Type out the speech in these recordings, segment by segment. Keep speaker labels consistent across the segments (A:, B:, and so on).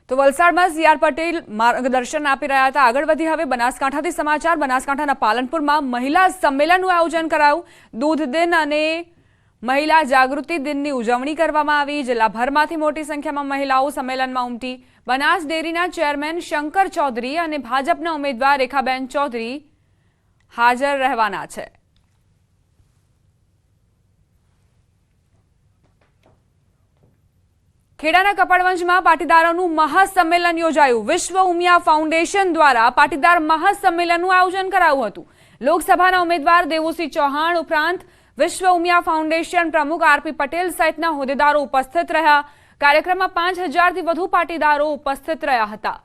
A: તો વલસાડમાં સીઆર પટેલ માર્ગદર્શન આપી રહ્યા હતા। આગળ વધી હવે બનાસકાંઠાથી સમાચાર। બનાસકાંઠાના પાલનપુરમાં મહિલા સંમેલનનું આયોજન કરાયું। દૂધ દિન અને મહિલા જાગૃતિ દિનની ઉજવણી કરવામાં આવી। જિલ્લાભરમાંથી મોટી સંખ્યામાં મહિલાઓ સંમેલનમાં ઉમટી। બનાસ ડેરીના ચેરમેન શંકર ચૌધરી અને ભાજપના ઉમેદવાર રેખાબેન ચૌધરી હાજર રહેવાના છે। ખેડાના કપડવંજમાં પાટીદારોનું મહાસંમેલન યોજાયું। વિશ્વ ઉમિયા ફાઉન્ડેશન દ્વારા પાટીદાર મહાસંમેલનનું આયોજન કરાયું હતું। લોકસભાના ઉમેદવાર દેવુસિંહ ચૌહાણ ઉપરાંત વિશ્વ ઉમિયા ફાઉન્ડેશન પ્રમુખ આરપી પટેલ સહિતના હોદ્દેદારો ઉપસ્થિત રહ્યા। કાર્યક્રમમાં 5000થી વધુ પાટીદારો ઉપસ્થિત રહ્યા હતા।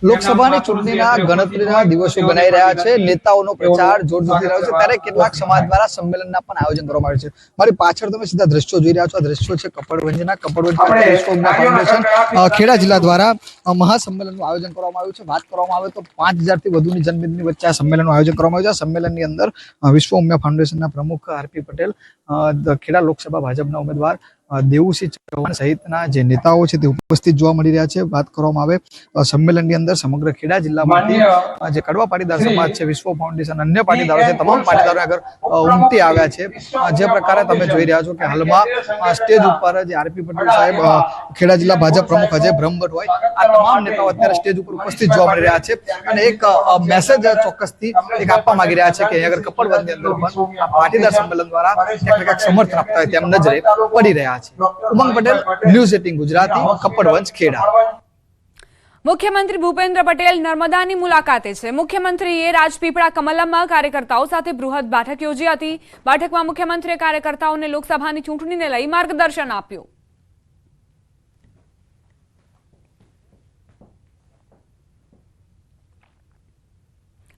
B: લોકસભાની ચૂંટણીના ગણતરીના દિવસો બનાવી રહ્યા છે। નેતાઓનો પ્રચાર જોરશોરથી રહ્યો છે, ત્યારે કેટલાક સમાજ દ્વારા સંમેલનના પણ આયોજન કરવામાં આવે છે। મારી પાછળ તમે સીધા દ્રશ્યો જોઈ રહ્યા છો। આ દ્રશ્યો છે કપડવંજના। કપડવંજ ખાતે વિશ્વ ઉમિયા ફાઉન્ડેશન ખેડા જિલ્લા દ્વારા મહાસંમેલનનું આયોજન કરવામાં આવ્યું છે। વાત કરવામાં આવે તો 5000થી વધુની જનમેદની વચ્ચે આ સંમેલનનું આયોજન કરવામાં આવ્યું છે। આ સંમેલનની અંદર વિશ્વ ઉમિયા ફાઉન્ડેશનના પ્રમુખ આરપી પટેલ, ખેડા લોકસભા ભાજપના ઉમેદવાર દેવુસિંહ ચૌહાણ સહિતના જે નેતાઓ છે તે ઉપસ્થિત જોવા મળી રહ્યા છે। વાત કરવામાં આવે સંમેલનની અંદર સમગ્ર ખેડા જિલ્લામાંથી જે કડવા પાટીદાર સમાજ છે, વિશ્વ ફાઉન્ડેશન, અન્ય પાટીદારો છે, તમામ પાટીદારો આગળ ઉમટી આવ્યા છે। જે પ્રકારે તમે જોઈ રહ્યા છો કે હાલમાં સ્ટેજ ઉપર જે આરપી પટેલ સાહેબ, ખેડા જિલ્લા ભાજપ પ્રમુખ અજય બ્રહ્મભટ્ટ હોય, આ તમામ નેતાઓ અત્યારે સ્ટેજ ઉપર ઉપસ્થિત જોવા મળી રહ્યા છે અને એક મેસેજ ચોક્કસથી એક આપવા માંગી રહ્યા છે કે આગળ કપડવંજની અંદર પણ આ પાટીદાર સંમેલન દ્વારા ક્યાંક સમર્થન આપતા હોય તેમ નજરે પડી રહ્યા છે। ઉમંગ પટેલ, ન્યૂઝ 18 ગુજરાતી, કપડવંજ, ખેડા।
A: મુખ્યમંત્રી ભૂપેન્દ્ર પટેલ નર્મદાની મુલાકાતે છે। મુખ્યમંત્રીએ રાજપીપળા કમલમમાં કાર્યકર્તાઓ સાથે બૃહદ બેઠક યોજી હતી। બેઠકમાં મુખ્યમંત્રીએ કાર્યકર્તાઓને લોકસભાની ચૂંટણીને લઈ માર્ગદર્શન આપ્યું।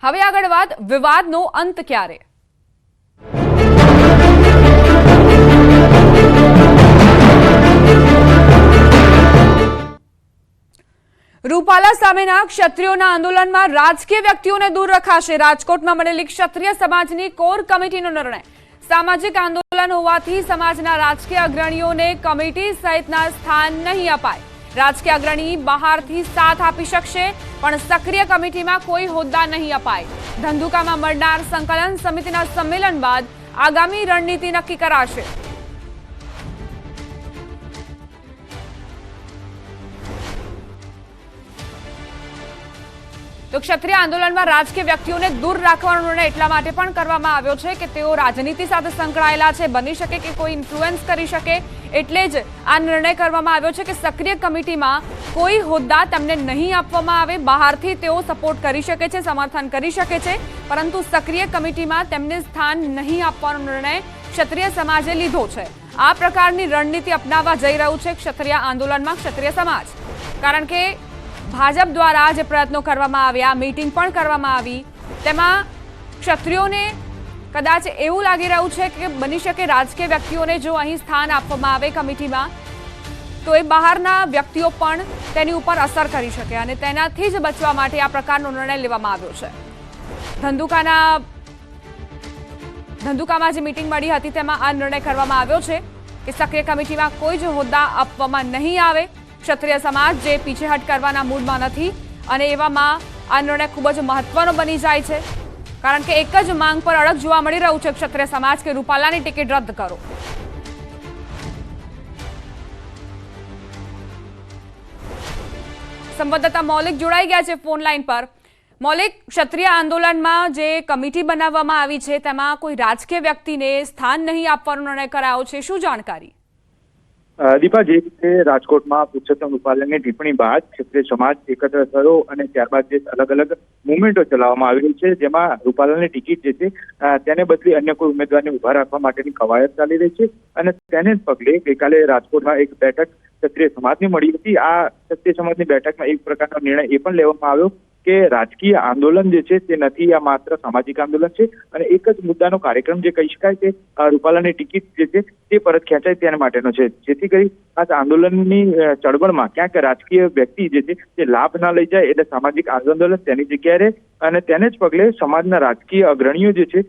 A: હવે આગળ વાત વિવાદનો અંત ક્યારે? રૂપાલા સામેના ક્ષત્રિયોના આંદોલનમાં રાજકીય વ્યક્તિઓને દૂર રખાશે। રાજકોટમાં મળેલી ક્ષત્રિય સમાજની કોર કમિટીનો નિર્ણય। સામાજિક આંદોલન હોવાથી સમાજના રાજકીય અગ્રણીઓને કમિટી સહિતના સ્થાન નહીં અપાય। રાજકીય અગ્રણી બહારથી સાથ આપી શકશે, પણ સક્રિય કમિટીમાં કોઈ હોદ્દા નહીં અપાય। ધંધુકામાં મળનાર સંકલન સમિતિના સંમેલન બાદ આગામી રણનીતિ નક્કી કરાશે। તો ક્ષત્રિય આંદોલનમાં રાજકીય વ્યક્તિઓને દૂર રાખવાનો નિર્ણય એટલા માટે પણ કરવામાં આવ્યો છે કે તેઓ રાજનીતિ સાથે સંકળાયેલા છે, બની શકે કે કોઈ ઇન્ફ્લુઅન્સ કરી શકે, એટલે જ આ નિર્ણય કરવામાં આવ્યો છે કે સક્રિય કમિટીમાં કોઈ હોદ્દા તેમને નહીં આપવામાં આવે। બહારથી તેઓ સપોર્ટ કરી શકે છે, સમર્થન કરી શકે છે, પરંતુ સક્રિય કમિટીમાં તેમને સ્થાન નહીં આપવાનો નિર્ણય ક્ષત્રિય સમાજે લીધો છે। આ પ્રકારની રણનીતિ અપનાવવા જઈ રહ્યું છે ક્ષત્રિય આંદોલનમાં ક્ષત્રિય સમાજ, કારણ કે ભાજપ દ્વારા જે પ્રયત્નો કરવામાં આવ્યા, મીટિંગ પણ કરવામાં આવી, તેમાં ક્ષત્રિયોને કદાચ એવું લાગી રહ્યું છે કે બની શકે રાજકીય વ્યક્તિઓને જો અહીં સ્થાન આપવામાં આવે કમિટીમાં, તો એ બહારના વ્યક્તિઓ પણ તેની ઉપર અસર કરી શકે અને તેનાથી જ બચવા માટે આ પ્રકારનો નિર્ણય લેવામાં આવ્યો છે। ધંધુકામાં જે મીટિંગ મળી હતી તેમાં આ નિર્ણય કરવામાં આવ્યો છે કે સક્રિય કમિટીમાં કોઈ જ હોદ્દા આપવામાં નહીં આવે। ક્ષત્રિય સમાજ જે પીછેહટ કરવાના મૂડમાં નથી અને એવામાં આ નિર્ણય ખૂબ જ મહત્વનો બની જાય છે, કારણ કે એક જ માંગ પર અડગ જોવા મળી રહ્યું છે ક્ષત્રિય સમાજ કે રૂપાલાની ટિકિટ રદ કરો। સંવાદદાતા મૌલિક જોડાઈ ગયા છે ફોન લાઈન પર। મૌલિક, ક્ષત્રિય આંદોલનમાં જે કમિટી બનાવવામાં આવી છે તેમાં કોઈ રાજકીય વ્યક્તિને સ્થાન નહીં આપવાનો નિર્ણય કરાયો છે, શું જાણકારી?
C: દીપા, જે રીતે રાજકોટમાં પુરુષોત્તમ રૂપાલાની ટિપ્પણી બાદ ક્ષત્રિય સમાજ એકત્ર થયો અને ત્યારબાદ જે અલગ અલગ મુવમેન્ટો ચલાવવામાં આવી રહી છે, જેમાં રૂપાલાની ટિકિટ જે છે તેને બદલે અન્ય કોઈ ઉમેદવારને ઉભા રાખવા માટેની કવાયત ચાલી રહી છે અને તેને પગલે ગઈકાલે રાજકોટમાં એક બેઠક ક્ષત્રિય સમાજની મળી હતી। આ ક્ષત્રિય સમાજની બેઠકમાં એક પ્રકારનો નિર્ણય એ પણ લેવામાં આવ્યો કે રાજકીય આંદોલન જે છે તે નથી, આ માત્ર સામાજિક આંદોલન છે અને એક જ મુદ્દાનો કાર્યક્રમ જે કહી શકાય કે રૂપાલાની ટિકિટ જે છે તે પરત ખેંચાય તેના માટેનો છે, જેથી કરી આ આંદોલનની ચળવળમાં ક્યાંક રાજકીય વ્યક્તિ જે છે તે લાભ ન લઈ જાય, એટલે સામાજિક આંદોલન તેની જગ્યાએ રહે અને તેને જ પગલે સમાજના રાજકીય અગ્રણીઓ જે છે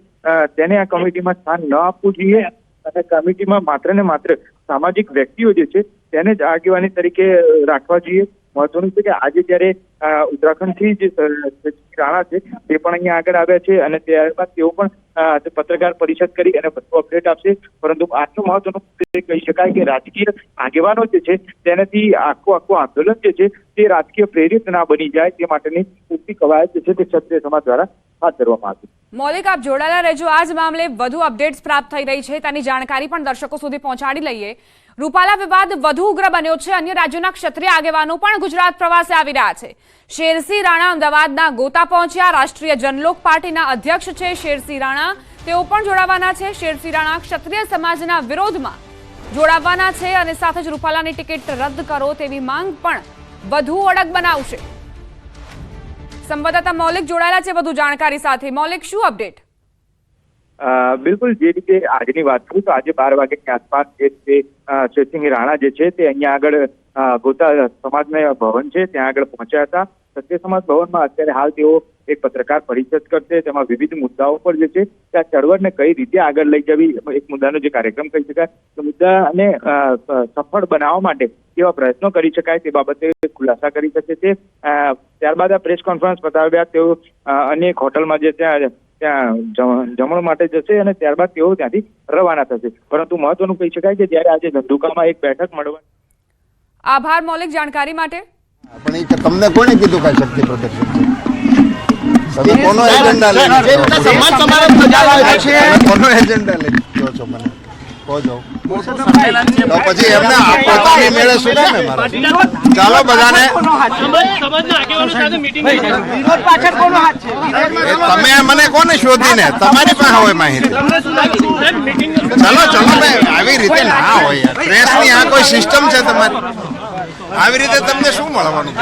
C: તેને આ કમિટીમાં સ્થાન ન આપવું જોઈએ અને કમિટીમાં માત્ર ને માત્ર સામાજિક વ્યક્તિઓ જે છે તેને જ આગેવાની તરીકે રાખવા જોઈએ। મહત્વનું છે કે આજે જ્યારે ઉત્તરાખંડથી જે રાણા છે તે પણ અહીંયા આગળ આવ્યા છે અને ત્યારબાદ તેઓ પણ પત્રકાર પરિષદ કરી અને વધુ અપડેટ આપશે। પરંતુ આટલું મહત્વનું કહી શકાય કે રાજકીય આગેવાનો જે છે તેનાથી આખું આંદોલન જે છે તે રાજકીય પ્રેરિત ના બની જાય તે માટેની પૂરતી કવાયત જે છે તે ક્ષત્રિય સમાજ દ્વારા હાથ ધરવામાં આવી।
A: મૌલિક, આપ જોડાયેલા રહેજો। આ જ મામલે વધુ અપડેટ્સ પ્રાપ્ત થઈ રહી છે, તેની જાણકારી પણ દર્શકો સુધી પહોંચાડી લઈએ। રૂપાલા વિવાદ વધુ ઉગ્ર બન્યો છે। અન્ય રાજ્યોના ક્ષત્રિય આગેવાનો પણ ગુજરાત પ્રવાસે આવી રહ્યા છે। શેરસિંહ રાણા અમદાવાદના ગોતા પહોંચ્યા। રાષ્ટ્રીય જનલોક પાર્ટીના અધ્યક્ષ છે શેરસિંહ રાણા, તેઓ પણ જોડાવાના છે। શેરસિંહ રાણા ક્ષત્રિય સમાજના વિરોધમાં જોડાવાના છે અને સાથે જ રૂપાલાની ટિકિટ રદ કરો તેવી માંગ પણ વધુ અડગ બનાવશે। સંવાદદાતા મૌલિક જોડાયેલા છે વધુ જાણકારી સાથે। મૌલિક, શું અપડેટ?
C: બિલકુલ, જે રીતે આજની વાત કરું તો આજે 12 વાગ્યાની આસપાસ જે શેરસિંહ રાણા જે છે તે અહીંયા આગળ ગોતા સમાજના ભવન છે ત્યાં આગળ પહોંચ્યા હતા। ક્ષત્રિય સમાજ ભવનમાં અત્યારે હાલ તેઓ એક પત્રકાર પરિષદ કરશે। તેમાં વિવિધ મુદ્દાઓ પર જે છે ત્યાં ચળવળને કઈ રીતે આગળ લઈ જવી, એક મુદ્દાનો જે કાર્યક્રમ કહી શકાય તો મુદ્દાને સફળ બનાવવા માટે કેવા પ્રયત્નો કરી શકાય તે બાબતે ખુલાસા કરી શકે છે। ત્યારબાદ આ પ્રેસ કોન્ફરન્સ પતાવ્યા તેઓ અન્ય એક હોટલમાં જે ત્યાં જમણ માટે જશે અને ત્યારબાદ તેઓ ત્યાંથી રવાના થશે। પરંતુ મહત્વનું કહી શકાય કે જ્યારે આજે ધંધુકામાં એક બેઠક મળવા।
A: આભાર મૌલિક જાણકારી માટે।
D: પણ એ તમને કોણે કીધું કે શક્તિ પ્રદર્શન છે? તમે કોનો એજન્ડા લઈને સમાજ તમારે પ્રજા છે, કોનો એજન્ડા લઈને કહો છો? મને કહો છો તો પછી એમને પોતાની મેળે શું છે ને મારા? ચાલો બધાને તમે મને કોને શોધીને તમારી પાસે હોય માહિતી? ચલો ભાઈ, આવી રીતે ના હોય। પ્રેસની આ કોઈ સિસ્ટમ છે તમારી? આવી રીતે તમને શું મળવાનું?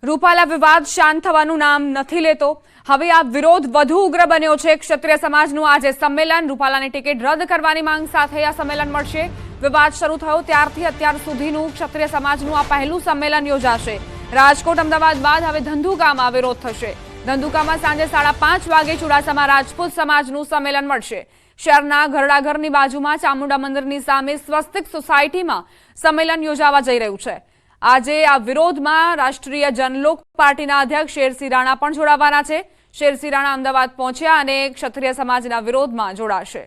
A: રૂપાલા વિવાદ શાંત થવાનું નામ નથી લેતો। હવે આ વિરોધ વધુ ઉગ્ર બન્યો છે। ક્ષત્રિય સમાજનું આજે સંમેલન, રૂપાલાની ટિકિટ રદ કરવાની માંગ સાથે આ સંમેલન મળશે। વિવાદ શરૂ થયો ત્યારથી અત્યાર સુધીનું ક્ષત્રિય સમાજનું આ પહેલું સંમેલન યોજાશે। રાજકોટ, અમદાવાદ બાદ હવે ધંધુકામાં વિરોધ થશે। ધંધુકામાં સાંજે 5:30 વાગે ચુડાસમા રાજપૂત સમાજનું સંમેલન મળશે। શહેરના ઘરડાઘરની બાજુમાં ચામુંડા મંદિરની સામે સ્વસ્તિક સોસાયટીમાં સંમેલન યોજાવા જઈ રહ્યું છે। આજે આ વિરોધમાં રાષ્ટ્રીય જનલોક પાર્ટીના અધ્યક્ષ શેરસિંહ રાણા પણ જોડાવાના છે। શેરસિંહ રાણા અમદાવાદ પહોંચ્યા અને ક્ષત્રિય સમાજના વિરોધમાં જોડાશે।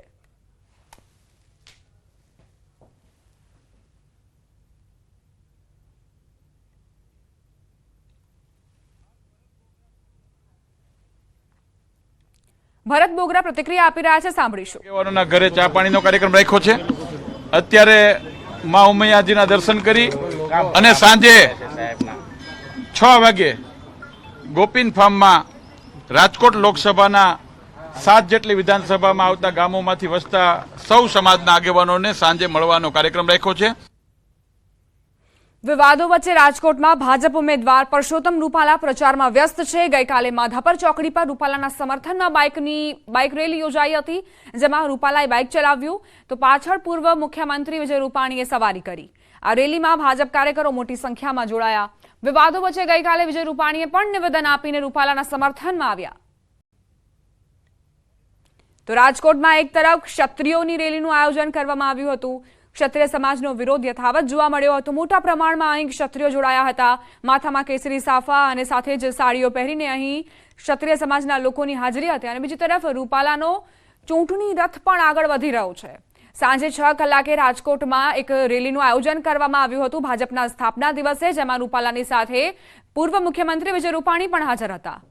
A: ભરત બોગરા પ્રતિક્રિયા આપી રહ્યા છે, સાંભળીશું।
E: આગેવાનોના ઘરે ચા પાણીનો કાર્યક્રમ રાખ્યો છે। અત્યારે માં ઉમૈયાજીના દર્શન કરી અને સાંજે 6 વાગે ગોપીન ફાર્મમાં રાજકોટ લોકસભાના 7 જેટલી વિધાનસભામાં આવતા ગામોમાંથી વસતા સૌ સમાજના આગેવાનોને સાંજે મળવાનો કાર્યક્રમ રાખ્યો છે।
A: વિવાદો વચ્ચે રાજકોટમાં ભાજપ ઉમેદવાર પરસોત્તમ રૂપાલા પ્રચારમાં વ્યસ્ત છે। ગઈકાલે માધાપર ચોકડી પર રૂપાલાના સમર્થનમાં બાઇક રેલી યોજાઈ હતી, જેમાં રૂપાલાએ બાઇક ચલાવ્યું તો પાછળ પૂર્વ મુખ્યમંત્રી વિજય રૂપાણીએ સવારી કરી। આ રેલીમાં ભાજપ કાર્યકરો મોટી સંખ્યામાં જોડાયા। વિવાદો વચ્ચે ગઈકાલે વિજય રૂપાણીએ પણ નિવેદન આપીને રૂપાલાના સમર્થનમાં આવ્યા। તો રાજકોટમાં એક તરફ ક્ષત્રિયોની રેલીનું આયોજન કરવામાં આવ્યું હતું। ક્ષત્રિય સમાજનો વિરોધ યથાવત જોવા મળ્યો હતો। મોટા પ્રમાણમાં અહીં ક્ષત્રિયો જોડાયા હતા। માથામાં કેસરી સાફા અને સાથે જ સાડીઓ પહેરીને અહીં ક્ષત્રિય સમાજના લોકોની હાજરી હતી। અને બીજી તરફ રૂપાલાનો ચૂંટણી રથ પણ આગળ વધી રહ્યો છે। સાંજે 6 કલાકે રાજકોટમાં એક રેલીનું આયોજન કરવામાં આવ્યું હતું ભાજપના સ્થાપના દિવસે, જેમાં રૂપાલાની સાથે પૂર્વ મુખ્યમંત્રી વિજય રૂપાણી પણ હાજર હતા।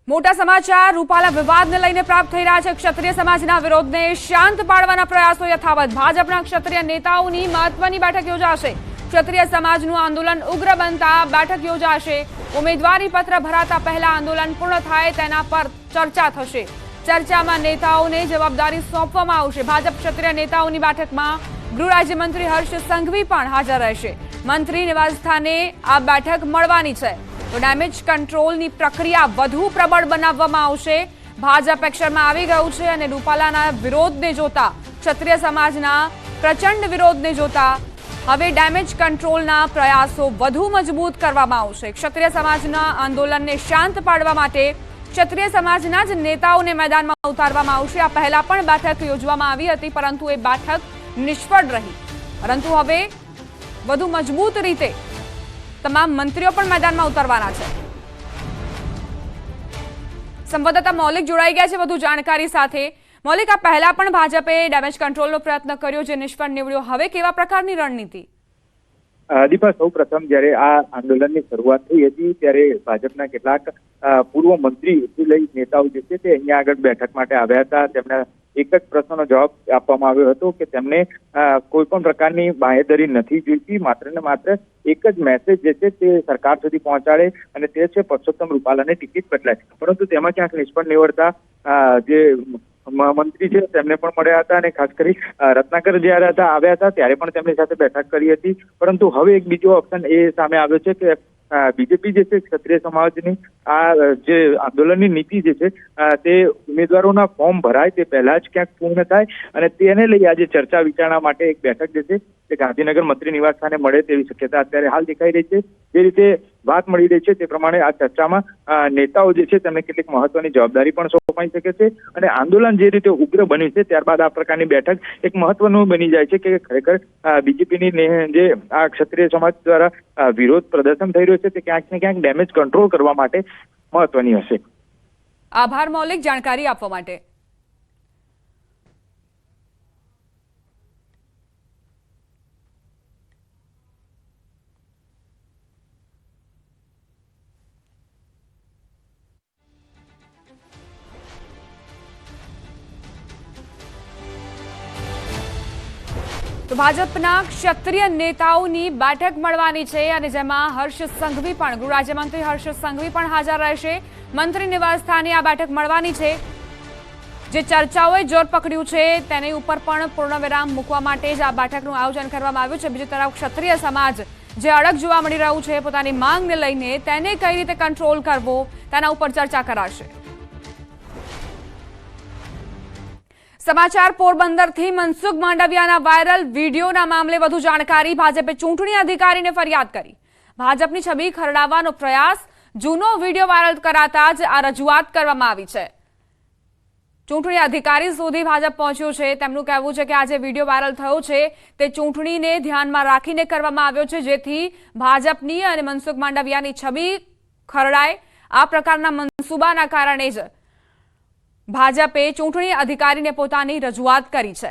A: મોટા સમાચાર રૂપાલા વિવાદને લઈને પ્રાપ્ત થઈ રહ્યા છે। ક્ષત્રિય સમાજના વિરોધને શાંત પાડવાના પ્રયાસો યથાવત। ભાજપના ક્ષત્રિય નેતાઓની મહત્વની બેઠક યોજાશે। ક્ષત્રિય સમાજનું આંદોલન ઉગ્ર બનતા બેઠક યોજાશે। ઉમેદવારી પત્ર ભરાતા પહેલા આંદોલન પૂર્ણ થાય તેના પર ચર્ચા થશે। ચર્ચામાં નેતાઓને જવાબદારી સોંપવામાં આવશે। ભાજપ ક્ષત્રિય નેતાઓની બેઠકમાં ગૃહ રાજ્યમંત્રી હર્ષ સંઘવી પણ હાજર રહેશે। મંત્રી નિવાસસ્થાને આ બેઠક મળવાની છે। તો ડેમેજ કંટ્રોલની પ્રક્રિયા વધુ પ્રબળ બનાવવામાં આવશે। ભાજપ એક્શનમાં આવી ગયું છે અને રૂપાલાના વિરોધને જોતા, ક્ષત્રિય સમાજના પ્રચંડ વિરોધને જોતા હવે ડેમેજ કંટ્રોલના પ્રયાસો વધુ મજબૂત કરવામાં આવશે. ક્ષત્રિય સમાજના આંદોલનને શાંત પાડવા માટે ક્ષત્રિય સમાજના જ નેતાઓને મેદાનમાં ઉતારવામાં આવશે. આ પહેલા પણ બેઠક યોજવામાં આવી હતી, પરંતુ એ બેઠક નિષ્ફળ રહી. પરંતુ હવે વધુ મજબૂત રીતે તમામ મંત્રીઓ પણ મેદાનમાં ઉતરવાના છે. સંવાદદાતા મૌલિક જોડાઈ ગયા છે વધુ જાણકારી સાથે. મૌલિક, આ પહેલા પણ ભાજપે ડેમેજ કંટ્રોલનો પ્રયત્ન કર્યો, જે નિષ્ફળ નીવડ્યો. હવે કેવા પ્રકારની રણનીતિ?
C: દીપા, સૌ પ્રથમ જયારે આ આંદોલનની શરૂઆત થઈ હતી ત્યારે ભાજપના કેટલાક પૂર્વ મંત્રીથી લઈ નેતાઓ જે છે તે અહીંયા આગળ બેઠક માટે આવ્યા હતા. તેમના એક જ પ્રશ્નનો જવાબ આપવામાં આવ્યો હતો કે તેમને કોઈ પણ પ્રકારની બાંહેધરી નથી જોઈતી, માત્ર ને માત્ર એક જ મેસેજ જે છે તે સરકાર સુધી પહોંચાડે અને તે છે પરસોત્તમ રૂપાલાની ટિકિટ બદલાય. પરંતુ તેમાં ક્યાંક નિષ્ફળ નીવડતા જે મંત્રી છે તેમને પણ મળ્યા હતા અને ખાસ કરી રત્નાકર જયારે આવ્યા હતા ત્યારે પણ તેમની સાથે બેઠક કરી હતી. પરંતુ હવે એક બીજો ઓપ્શન એ સામે આવ્યો છે કે બીજેપી જે છે ક્ષત્રિય સમાજની આ જે આંદોલનની નીતિ જે છે તે ઉમેદવારોના ફોર્મ ભરાય તે પહેલા જ ક્યાંક પૂર્ણ થાય અને તેને લઈ આજે ચર્ચા વિચારણા માટે એક બેઠક જે છે તે ગાંધીનગર મંત્રી નિવાસ સ્થાને મળે તેવી શક્યતા અત્યારે હાલ દેખાઈ રહી છે. જે રીતે વાત મળી રહી છે તે પ્રમાણે આ ચર્ચામાં નેતાઓ જે છે તેમને કેટલીક મહત્વની જવાબદારી પણ સોંપાઈ શકે છે અને આંદોલન જે રીતે ઉગ્ર બન્યું છે ત્યારબાદ આ પ્રકારની બેઠક એક મહત્વનું બની જાય છે કે ખરેખર બીજેપીની જે આ ક્ષત્રિય સમાજ દ્વારા વિરોધ પ્રદર્શન થઈ રહ્યું છે તે ક્યાંક ને ક્યાંક ડેમેજ કંટ્રોલ કરવા માટે મહત્વની હશે.
A: આભાર મૌલિક, જાણકારી આપવા માટે. તો ભાજપના ક્ષત્રિય નેતાઓની બેઠક મળવાની છે અને જેમાં હર્ષ સંઘવી પણ, ગૃહ રાજ્યમંત્રી હર્ષ સંઘવી પણ હાજર રહેશે. મંત્રી નિવાસ સ્થાને આ બેઠક મળવાની છે. જે ચર્ચાઓએ જોર પકડ્યું છે તેની ઉપર પણ પૂર્ણવિરામ મૂકવા માટે જ આ બેઠકનું આયોજન કરવામાં આવ્યું છે. બીજી તરફ ક્ષત્રિય સમાજ જે અડગ જોવા મળી રહ્યું છે પોતાની માંગને લઈને, તેને કઈ રીતે કંટ્રોલ કરવો તેના ઉપર ચર્ચા કરાશે. સમાચાર પોરબંદરથી મનસુખ માંડવિયાના વાયરલ વિડીયોના મામલે વધુ જાણકારી. ભાજપે ચૂંટણી અધિકારીને ફરિયાદ કરી. ભાજપની છબી ખરડાવવાનો પ્રયાસ. જૂનો વિડીયો વાયરલ કરાતા જ આ રજૂઆત કરવામાં આવી છે. ચૂંટણી અધિકારી સુધી ભાજપ પહોંચ્યું છે. તેમનું કહેવું છે કે આ જે વિડીયો વાયરલ થયો છે તે ચૂંટણીને ધ્યાનમાં રાખીને કરવામાં આવ્યો છે, જેથી ભાજપની અને મનસુખ માંડવિયાની છબી ખરડાય. આ પ્રકારના મનસૂબાના કારણે જ ભાજપે ચૂંટણી અધિકારીને પોતાની રજૂઆત કરી છે.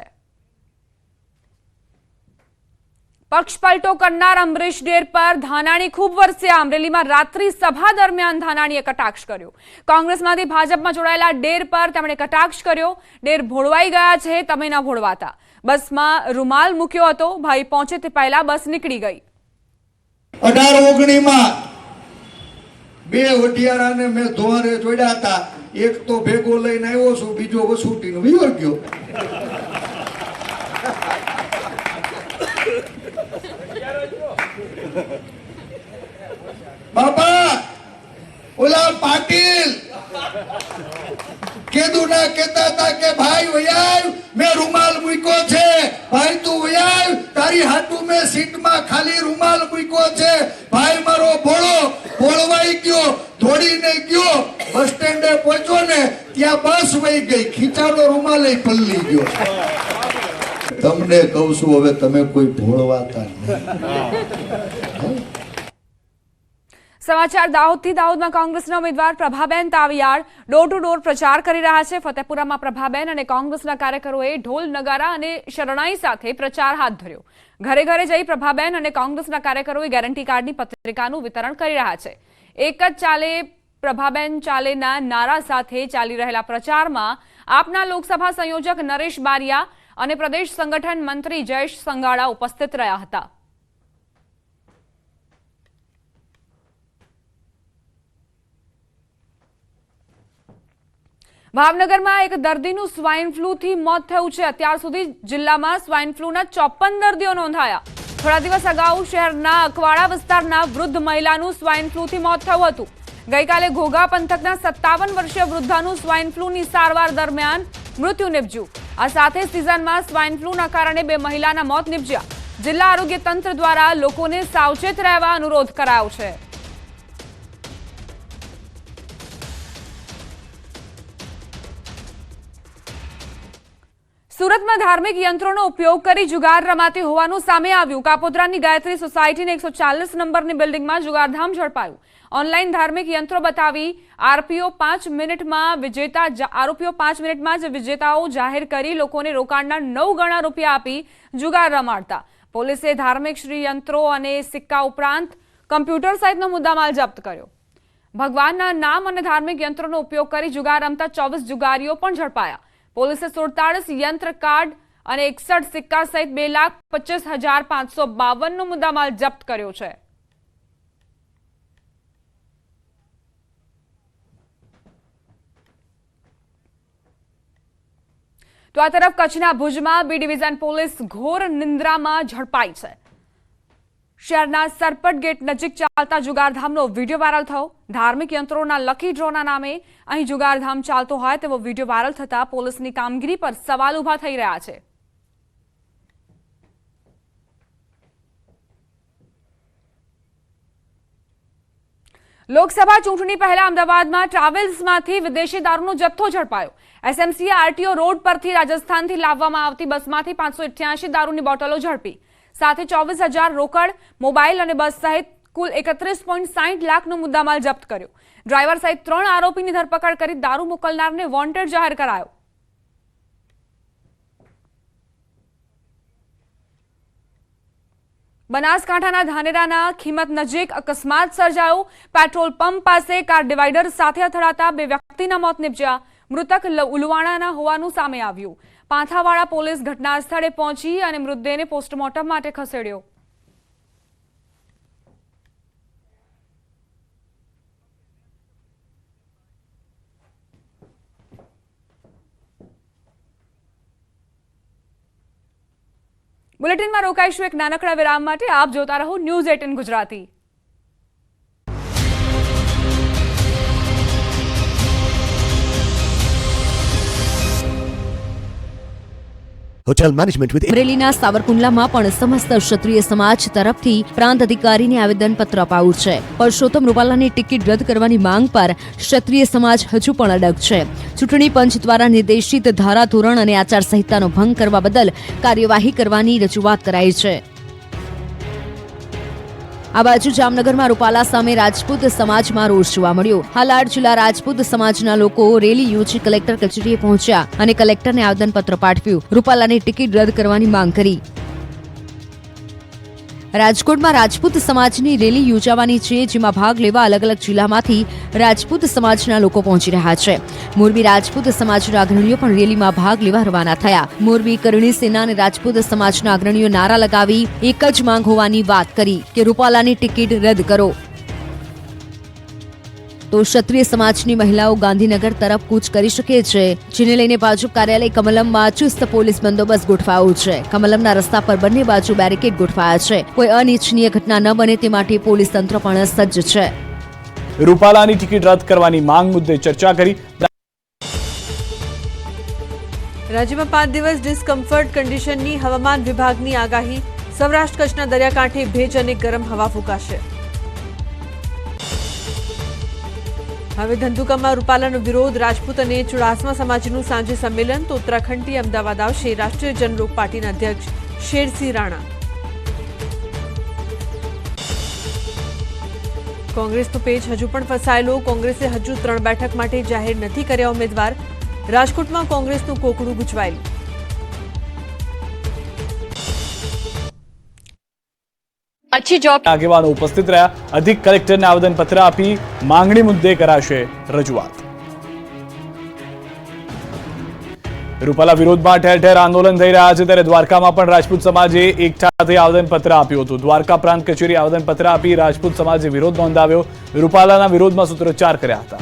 A: પક્ષપલટો કરનાર અમરીશ ડેર પર ધાનાણી ખૂબ વરસ્યા. અમરેલીમાં રાત્રિ સભા દરમિયાન ધાનાણીએ કટાક્ષ કર્યો. કોંગ્રેસમાંથી ભાજપમાં જોડાયેલા ડેર પર તેમણે કટાક્ષ કર્યો. ડેર ભોળવાઈ ગયા છે, તમે ન ભોળવાતા. બસમાં રૂમાલ મૂક્યો હતો. ભાઈ પહોંચે તે પહેલા બસ નીકળી ગઈ.
F: 18-19 બે વઢિયારાને મેં ધોવારે જોડ્યા હતા. એક તો ભેગો લઈને આવ્યો છું, બીજો વસૂટીનો વિવર ગયો. બાપા ઓલા પાટીલ કેદું ના કહેતા હતા કે ભાઈ વયાવ મેં રૂમાલ મૂક્યો છે, ભાઈ તું વયાવ તારી હાટુ મેં સીટમાં ખાલી રૂમાલ મૂક્યો છે. ભાઈ મારો ભોળવાઈ ગયો, દોડીને ગયો, બસ સ્ટેન્ડે પહોંચ્યો ને ત્યાં બસ વહી ગઈ, ખીચાનો રૂમાલ પલળી ગયો. તમને કહું છું હવે તમે કોઈ ભોળવાતા નહીં.
A: સમાચાર દાહોદથી. દાહોદમાં કોંગ્રેસના ઉમેદવાર Prabhaben Taviyad door to door પ્રચાર કરી રહ્યા છે. ફતેપુરામાં પ્રભાબેન અને કોંગ્રેસના કાર્યકરોએ ઢોલ, નગારા અને શરણાઈ સાથે પ્રચાર હાથ ધર્યો. ઘરે ઘરે જઈ પ્રભાબેન અને કોંગ્રેસના કાર્યકરોએ ગેરંટી કાર્ડની પત્રિકાનું વિતરણ કરી રહ્યા છે. એક જ ચાલે પ્રભાબેન ચાલેના નારા સાથે ચાલી રહેલા પ્રચારમાં આપના લોકસભા સંયોજક નરેશ બારિયા અને પ્રદેશ સંગઠન મંત્રી જયેશ સંગાડા ઉપસ્થિત રહ્યા હતા. ભાવનગરમાં એક દર્દીનું સ્વાઇન ફ્લૂથી મોત થયું છે. અત્યાર સુધી જિલ્લામાં સ્વાઇન ફ્લૂના 54 દર્દીઓ નોંધાયા. થોડા દિવસ અગાઉ શહેરના અકવાડા વિસ્તારના વૃદ્ધ મહિલાનું સ્વાઇન ફ્લૂથી મોત થયું હતું. ગઈકાલે ઘોઘા પંથકના 57 વર્ષીય વૃદ્ધાનું સ્વાઇન ફ્લૂની સારવાર દરમિયાન મૃત્યુ નિપજ્યું. આ સાથે સિઝનમાં સ્વાઇન ફ્લૂના કારણે 2 મહિલાના મોત નિપજ્યા. જિલ્લા આરોગ્ય તંત્ર દ્વારા લોકોને સાવચેત રહેવા અનુરોધ કરાયો છે. સુરતમાં ધાર્મિક યંત્રોનો ઉપયોગ કરી જુગાર રમાતી હોવાનું સામે આવ્યું. કાપોદ્રાની ગાયત્રી સોસાયટીની 140 નંબરની બિલ્ડિંગમાં જુગારધામ ઝડપાયું. ઓનલાઈન ધાર્મિક યંત્રો બતાવી આરોપીઓ 5 મિનિટમાં જ વિજેતાઓ જાહેર કરી લોકોને રોકાણના 9 ગણા રૂપિયા આપી જુગાર રમાડતા. પોલીસે ધાર્મિક શ્રી યંત્રો અને સિક્કા ઉપરાંત કમ્પ્યુટર સહિતનો મુદ્દામાલ જપ્ત કર્યો. ભગવાનના નામ અને ધાર્મિક યંત્રોનો ઉપયોગ કરી જુગાર રમતા 24 જુગારીઓ પણ ઝડપાયા. પોલીસે 47 યંત્ર કાર્ડ અને 61 સિક્કા સહિત 2,25,552 નો મુદ્દામાલ જપ્ત કર્યો છે. તો આ તરફ કચ્છના ભુજમાં બી ડિવિઝન પોલીસ ઘોર નિંદ્રામાં ઝડપાઈ છે. શહેરના સરપટ ગેટ નજીક ચાલતા જુગારધામનો વિડીયો વાયરલ થયો. ધાર્મિક યંત્રોના લકી ડ્રોના નામે અહીં જુગારધામ ચાલતો હોય તેવો વિડીયો વાયરલ થતા પોલીસની કામગીરી પર સવાલ ઉભા થઈ રહ્યા છે. લોકસભા ચૂંટણી પહેલા અમદાવાદમાં ટ્રાવેલ્સમાંથી વિદેશી દારૂનો જથ્થો ઝડપાયો. એસએમસીએ આરટીઓ રોડ પરથી રાજસ્થાનથી લાવવામાં આવતી બસમાંથી 588 દારૂની બોટલો ઝડપી. સાથે 24,000 રોકડ, મોબાઈલ અને બસ સહિત કુલ 31.60 લાખનો મુદ્દામાલ જપ્ત કર્યો. ડ્રાઈવર સહિત 3 આરોપીની ધરપકડ કરી દારૂ મોકલનારને વોન્ટેડ જાહેર કરાયો. બનાસકાંઠાના ધાનેરાના ખીમત નજીક અકસ્માત સર્જાયો. પેટ્રોલ પંપ પાસે કાર ડિવાઈડર સાથે અથડાતા 2 વ્યક્તિના મોત નિપજ્યા. મૃતક ઉલુવાણાના હોવાનું સામે આવ્યું. પાંથાવાડા પોલીસ ઘટના સ્થળે પહોંચી અને મૃતદેહને પોસ્ટમોર્ટમ માટે ખસેડ્યો. બુલેટિનમાં રોકાઈશું એક નાનકડા વિરામ માટે. આપ જોતા રહો news 18 Gujarati.
G: Hotel management with અમરેલીના સાવરકુંડલામાં પણ સમસ્ત ક્ષત્રિય સમાજ તરફથી પ્રાંત અધિકારીને આવેદનપત્ર અપાયું છે. પરસોત્તમ રૂપાલાની ટિકિટ રદ કરવાની માંગ પર ક્ષત્રિય સમાજ હજુ પણ અડગ છે. ચૂંટણી પંચ દ્વારા નિર્દેશિત ધારાધોરણ અને આચારસંહિતાનો ભંગ કરવા બદલ કાર્યવાહી કરવાની રજૂઆત કરાઈ છે. આ બાજુ જામનગરમાં રૂપાલા સામે રાજપૂત સમાજમાં રોષ જોવા મળ્યો. હાલાડ જિલ્લા રાજપૂત સમાજના લોકો રેલી યોજી કલેક્ટર કચેરીએ પહોંચ્યા અને કલેક્ટરને આવેદનપત્ર પાઠવ્યું. રૂપાલાની ટિકિટ રદ કરવાની માંગ કરી. રાજકોટમાં રાજપૂત સમાજની રેલી યોજાવાની છે, જેમાં ભાગ લેવા અલગ અલગ જિલ્લામાંથી રાજપૂત સમાજના લોકો પહોંચી રહ્યા છે. મોરબી રાજપૂત સમાજના અગ્રણીઓ પણ રેલીમાં ભાગ લેવા રવાના થયા. મોરબી કરણી સેના અને રાજપૂત સમાજના અગ્રણીઓ નારા લગાવી એક જ માંગ હોવાની વાત કરી કે રૂપાલાની ટિકિટ રદ કરો. તો ક્ષત્રિય સમાજની મહિલાઓ ગાંધીનગર તરફ કૂચ કરી શકે છે, જેને લઈને ભાજપ કાર્યાલય કમલમમાં ચુસ્ત પોલીસ બંદોબસ્ત ગોઠવાયો છે. કમલમના રસ્તા પર બંને બાજુ બેરિકેડ ગોઠવાયા છે. કોઈ અનિચ્છનીય ઘટના ન બને તે માટે પોલીસ તંત્ર પણ સજ્જ છે.
H: રૂપાલાની ટિકિટ રદ કરવાની માંગ મુદ્દે ચર્ચા કરી.
I: રાજ્યમાં 5 દિવસ ડિસ્કમ્ફર્ટ કન્ડિશનની હવામાન વિભાગની આગાહી. સૌરાષ્ટ્ર કચ્છના દરિયાકાંઠે ભેજ અને ગરમ હવા ફૂંકાશે. હવે ધંધુકામાં રૂપાલાનો વિરોધ. રાજપૂત અને ચુડાસમા સમાજનું સાંજે સંમેલન. તો ઉત્તરાખંડથી અમદાવાદ આવશે રાષ્ટ્રીય જનલોક પાર્ટીના અધ્યક્ષ શેરસિંહ રાણા. કોંગ્રેસનો પેજ હજુ પણ ફસાયેલો. કોંગ્રેસે હજુ 3 બેઠક માટે જાહેર નથી કર્યા ઉમેદવાર. રાજકોટમાં કોંગ્રેસનું કોકડું ગૂંચવાયેલું.
H: આગેવાનો ઉપસ્થિત રહ્યા. અધિક કલેક્ટરને આવેદનપત્ર આપી માંગણી મુદ્દે કરાશે રજૂઆત. રૂપાલા વિરોધમાં ઠેર ઠેર આંદોલન થઈ રહ્યા છે, ત્યારે દ્વારકામાં પણ રાજપૂત સમાજે એકઠા થઈ આવેદનપત્ર આપ્યું હતું. દ્વારકા પ્રાંત કચેરી આવેદનપત્ર આપી રાજપૂત સમાજે વિરોધ નોંધાવ્યો. રૂપાલાના વિરોધમાં સૂત્રોચ્ચાર કર્યા હતા.